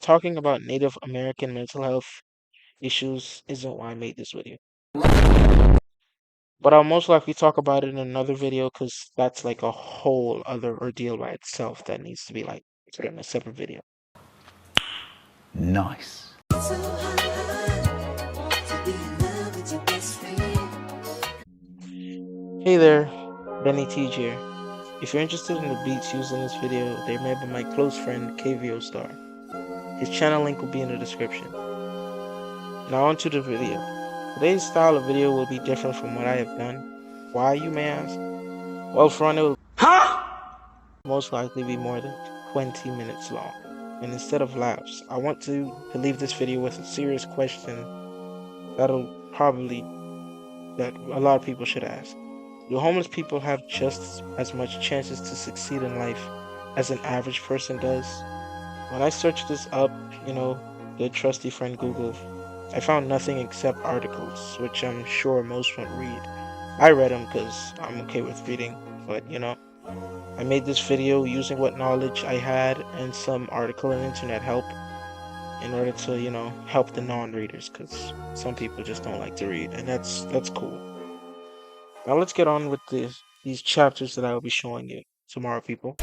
Talking about Native American mental health issues isn't why I made this video. But I'll most likely talk about it in another video because that's like a whole other ordeal by itself that needs to be like in a separate video. Nice. Hey there, BenyTeeJ here. If you're interested in the beats used in this video, they're made by my close friend KVO Star. His channel link will be in the description. Now onto the video. Today's style of video will be different from what I have done. Why, you may ask? Well, for one, it will most likely be more than 20 minutes long. And instead of laughs, I want to leave this video with a serious question that a lot of people should ask. Do homeless people have just as much chances to succeed in life as an average person does? When I searched this up, the trusty friend Google, I found nothing except articles, which I'm sure most won't read. I read them because I'm okay with reading, but I made this video using what knowledge I had and some article and internet help in order to, help the non-readers, because some people just don't like to read, and that's cool. Now let's get on with these chapters that I will be showing you tomorrow, people.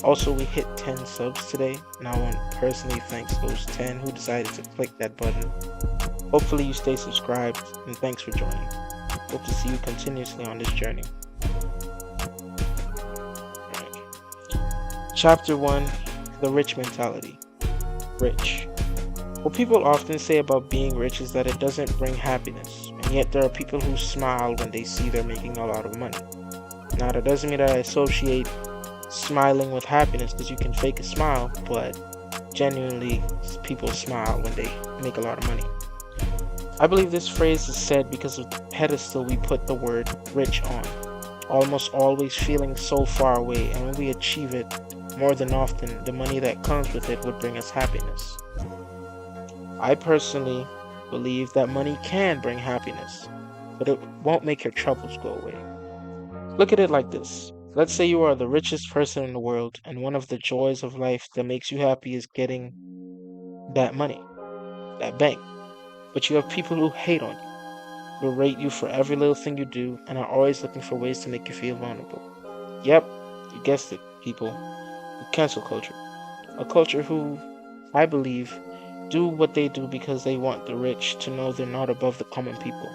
Also, we hit 10 subs today, and I want to personally thank those 10 who decided to click that button. Hopefully you stay subscribed, and thanks for joining. Hope to see you continuously on this journey. Chapter 1, The Rich Mentality. Rich. What people often say about being rich is that it doesn't bring happiness, and yet there are people who smile when they see they're making a lot of money. Now, that doesn't mean that I associate smiling with happiness, because you can fake a smile, but genuinely people smile when they make a lot of money. I believe this phrase is said because of the pedestal we put the word rich on, almost always feeling so far away, and when we achieve it, more than often the money that comes with it would bring us happiness. I personally believe that money can bring happiness, but it won't make your troubles go away. Look at it like this. Let's say you are the richest person in the world, and one of the joys of life that makes you happy is getting that money, that bank. But you have people who hate on you, berate you for every little thing you do, and are always looking for ways to make you feel vulnerable. Yep, you guessed it, people. Cancel culture. A culture who, I believe, do what they do because they want the rich to know they're not above the common people.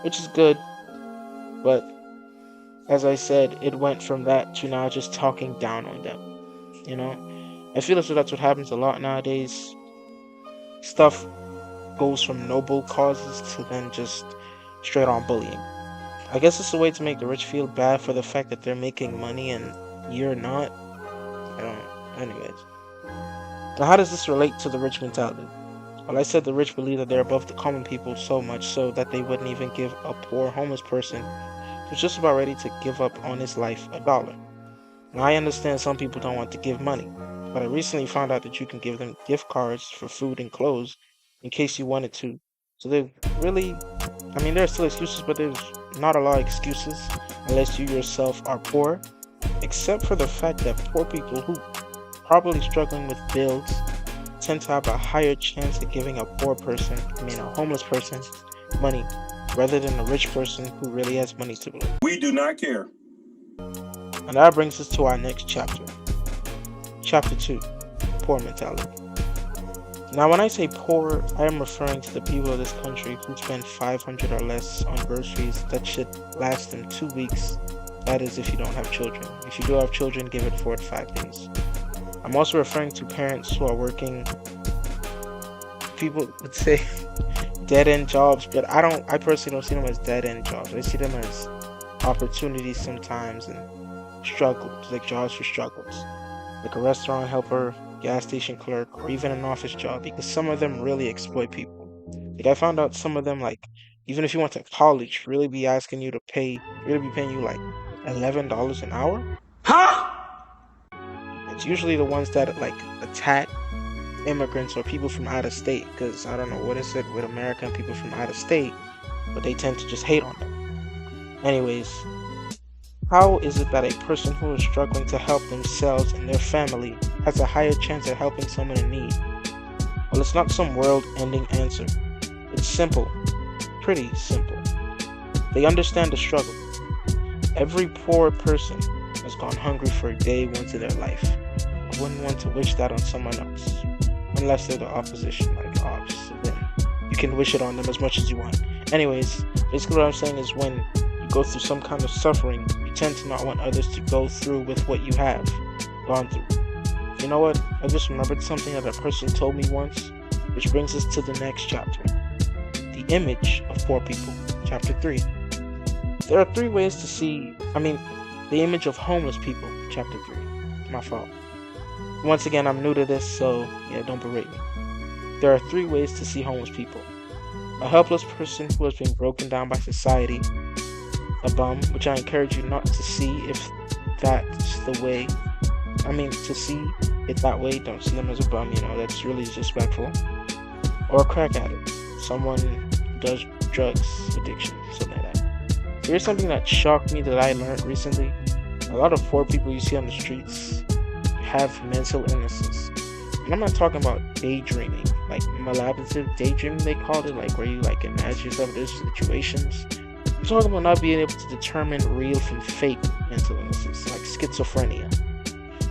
Which is good, but as I said, it went from that to now just talking down on them. I feel as though that's what happens a lot nowadays. Stuff goes from noble causes to then just straight on bullying. I guess it's a way to make the rich feel bad for the fact that they're making money and you're not. I don't know. Anyways. Now, how does this relate to the rich mentality? Well, I said the rich believe that they're above the common people so much so that they wouldn't even give a poor homeless person who's just about ready to give up on his life $1. Now, I understand some people don't want to give money, but I recently found out that you can give them gift cards for food and clothes in case you wanted to. So there are still excuses, but there's not a lot of excuses unless you yourself are poor, except for the fact that poor people who probably struggling with bills tend to have a higher chance of giving a homeless person money rather than a rich person who really has money to blow. We do not care. And that brings us to our next chapter. Chapter 2, Poor Mentality. Now, when I say poor, I am referring to the people of this country who spend $500 or less on groceries that should last them 2 weeks. That is if you don't have children. If you do have children, give it 4 to 5 days. I'm also referring to parents who are working, people would say dead-end jobs, but I personally don't see them as dead-end jobs. I see them as opportunities sometimes and struggles, like jobs for struggles. Like a restaurant helper, gas station clerk, or even an office job, because some of them really exploit people. Like I found out some of them, like even if you went to college, really be paying you like $11 an hour. It's usually the ones that like attack immigrants or people from out of state, because I don't know what is it with America and people from out of state, but they tend to just hate on them. Anyways, how is it that a person who is struggling to help themselves and their family has a higher chance at helping someone in need? Well, it's not some world-ending answer. It's simple, pretty simple. They understand the struggle. Every poor person has gone hungry for a day once in their life. I wouldn't want to wish that on someone else, unless they're the opposition, like so then you can wish it on them as much as you want. Anyways, basically what I'm saying is when you go through some kind of suffering, you tend to not want others to go through with what you have gone through. You know what? I just remembered something that a person told me once, which brings us to the next chapter. The image of poor people, chapter 3. There are 3 ways to see, the image of homeless people, chapter 3. My fault. Once again, I'm new to this, so yeah, don't berate me. There are 3 ways to see homeless people. A helpless person who has been broken down by society. A bum, which I encourage you not to see if that's the way. To see it that way, don't see them as a bum, that's really disrespectful. Or a crack addict, someone who does drugs addiction, something like that. Here's something that shocked me that I learned recently. A lot of poor people you see on the streets have mental illnesses. And I'm not talking about daydreaming, like maladaptive daydreaming they called it, like where you imagine yourself in those situations. I'm talking about not being able to determine real from fake mental illnesses, like schizophrenia.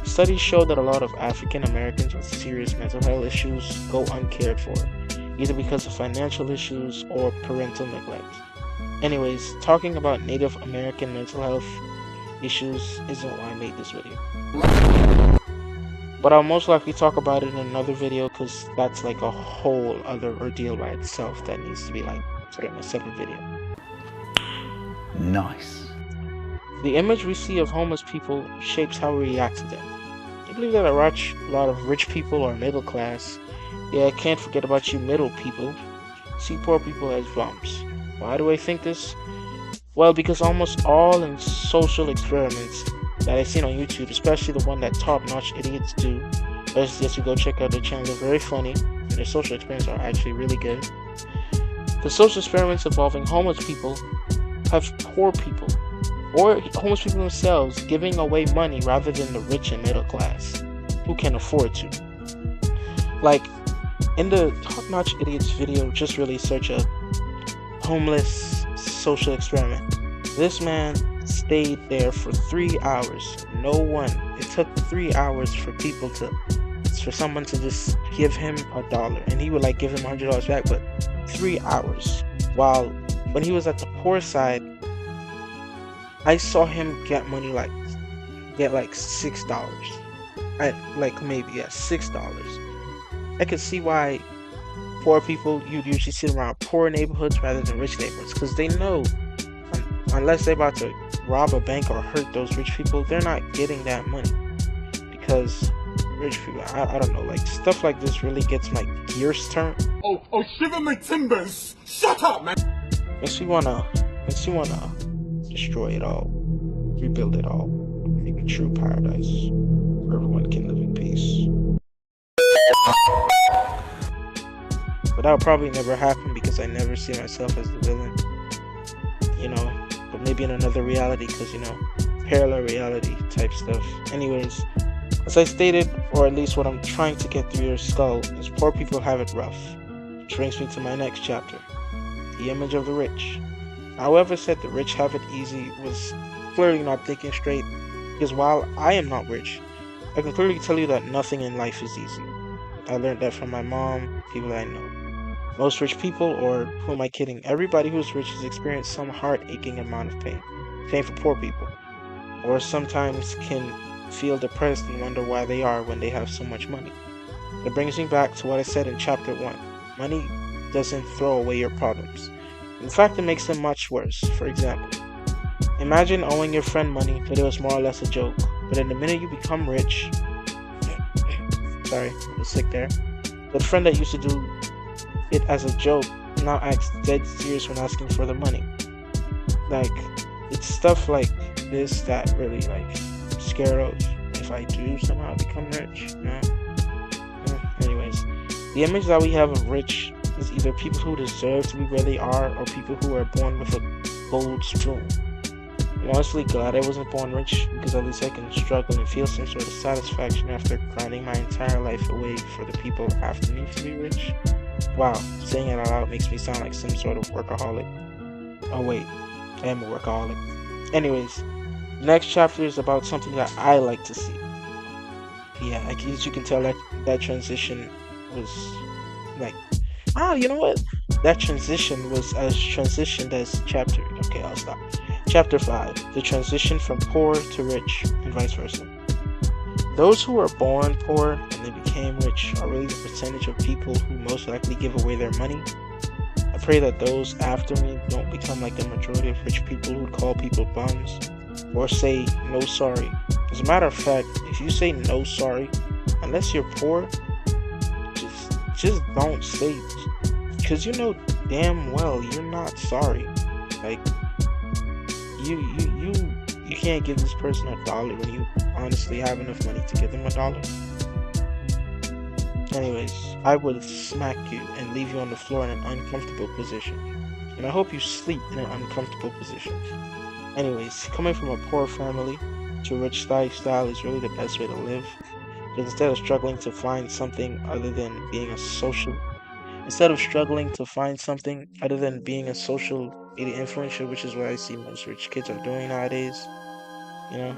Studies show that a lot of African Americans with serious mental health issues go uncared for, either because of financial issues or parental neglect. Anyways, talking about Native American mental health issues isn't why I made this video. But I'll most likely talk about it in another video because that's like a whole other ordeal by itself that needs to be put in a separate video. Nice. The image we see of homeless people shapes how we react to them. You believe that I watch a lot of rich people or middle class. Yeah, I can't forget about you middle people. See poor people as bums. Why do I think this? Well, because almost all in social experiments that I've seen on YouTube, especially the one that top-notch idiots do, best suggest you go check out their channel. They're very funny, and their social experiments are actually really good. The social experiments involving homeless people have poor people, or homeless people themselves, giving away money rather than the rich and middle class, who can afford to. Like, in the top-notch idiots video, just really search up homeless social experiment. This man stayed there for 3 hours. No one. It took 3 hours for someone to just give him $1, and he would give him $100 back, but 3 hours. While when he was at the poor side, I saw him get money get $6. $6. I could see why poor people, you'd usually see them around poor neighborhoods rather than rich neighborhoods, because they know unless they're about to rob a bank or hurt those rich people, they're not getting that money. Because rich people, I don't know, stuff like this really gets my gears turned. Oh, shiver my timbers! Shut up, man! Makes me wanna destroy it all, rebuild it all, make a true paradise where everyone can live in peace. But that would probably never happen because I never see myself as the villain, but maybe in another reality, because parallel reality type stuff. Anyways, as I stated, or at least what I'm trying to get through your skull, is poor people have it rough, which brings me to my next chapter, the image of the rich. Whoever said the rich have it easy was clearly not thinking straight, because while I am not rich, I can clearly tell you that nothing in life is easy. I learned that from my mom, people that I know. Most rich people, or who am I kidding, everybody who's rich has experienced some heart-aching amount of pain. Pain for poor people. Or sometimes can feel depressed and wonder why they are when they have so much money. It brings me back to what I said in chapter 1. Money doesn't throw away your problems. In fact, it makes them much worse. For example, imagine owing your friend money, but it was more or less a joke. But in the minute you become rich, sorry, I was sick there. But the friend that used to do it as a joke now acts dead serious when asking for the money. It's stuff like this that really I'm scared of if I do somehow become rich. Anyways, the image that we have of rich is either people who deserve to be where they are or people who are born with a gold spoon. I'm honestly glad I wasn't born rich because at least I can struggle and feel some sort of satisfaction after grinding my entire life away for the people after me to be rich. Wow, saying it out loud makes me sound like some sort of workaholic. Oh wait, I am a workaholic. Anyways, the next chapter is about something that I like to see. Yeah, as you can tell, that transition was like, you know what? That transition was as transitioned as chapter. Okay, I'll stop. Chapter 5: The transition from poor to rich, and vice versa. Those who were born poor and they became rich are really the percentage of people who most likely give away their money. I pray that those after me don't become like the majority of rich people who call people bums or say no sorry. As a matter of fact, if you say no sorry, unless you're poor, just don't say it, because you know damn well you're not sorry. Like you can't give this person $1 when you honestly have enough money to give them $1. Anyways, I would smack you and leave you on the floor in an uncomfortable position. And I hope you sleep in an uncomfortable position. Anyways, coming from a poor family to a rich lifestyle is really the best way to live. Because instead of struggling to find something other than being a social media influencer, which is what I see most rich kids are doing nowadays, you know,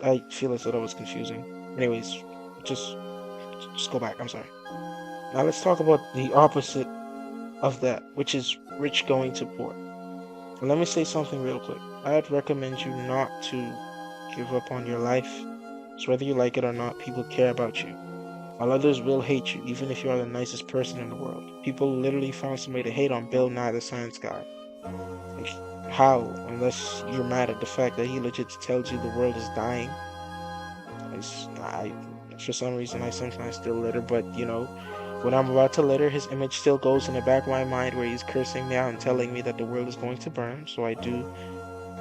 I feel as though that was confusing. Anyways, just go back. I'm sorry. Now let's talk about the opposite of that, which is rich going to poor. And let me say something real quick. I'd recommend you not to give up on your life. So whether you like it or not, people care about you. While others will hate you, even if you are the nicest person in the world. People literally found some way to hate on Bill Nye the Science Guy. Like, how? Unless you're mad at the fact that he legit tells you the world is dying. For some reason, I sometimes still litter, but you know, when I'm about to litter, his image still goes in the back of my mind where he's cursing me out and telling me that the world is going to burn. So I do,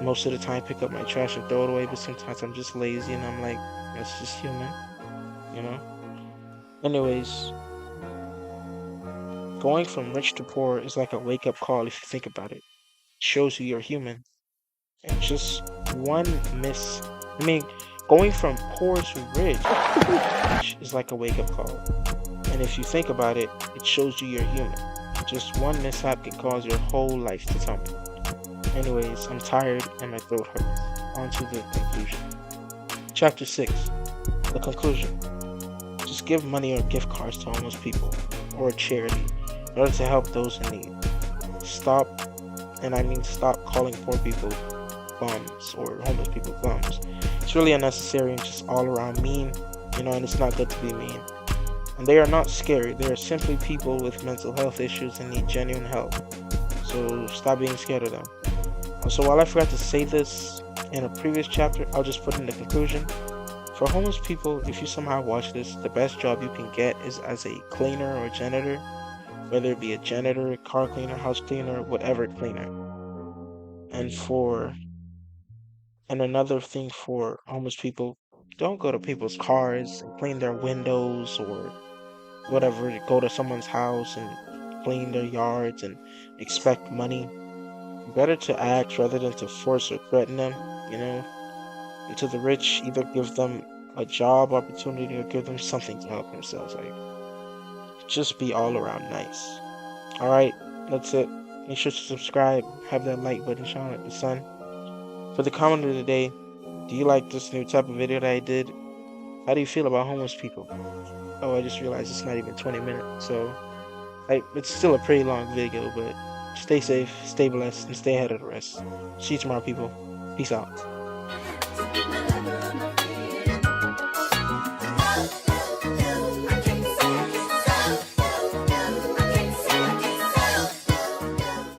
most of the time, pick up my trash and throw it away, but sometimes I'm just lazy and I'm like, that's just human, you know? Anyways, going from rich to poor is like a wake-up call if you think about it. It shows you you're human. And just one miss... I mean, going from poor to rich is like a wake-up call. And if you think about it, it shows you you're human. Just one mishap can cause your whole life to tumble. Anyways, I'm tired and my throat hurts. On to the conclusion. Chapter 6. The conclusion. Just give money or gift cards to homeless people or a charity in order to help those in need. Stop calling poor people bums or homeless people bums. It's really unnecessary and just all around mean, and it's not good to be mean. And they are not scary. They are simply people with mental health issues and need genuine help. So stop being scared of them. Also, while I forgot to say this in a previous chapter, I'll just put in the conclusion. For homeless people, if you somehow watch this, the best job you can get is as a cleaner or janitor, whether it be a janitor, car cleaner, house cleaner, whatever cleaner. And another thing for homeless people, don't go to people's cars and clean their windows or whatever, go to someone's house and clean their yards and expect money. Better to act rather than to force or threaten them, And to the rich, either give them a job opportunity or give them something to help themselves. Like, just be all around nice. Alright, that's it. Make sure to subscribe, have that like button shine like the sun. For the comment of the day, do you like this new type of video that I did? How do you feel about homeless people? Oh, I just realized it's not even 20 minutes, so it's still a pretty long video, but stay safe, stay blessed, and stay ahead of the rest. See you tomorrow, people. Peace out.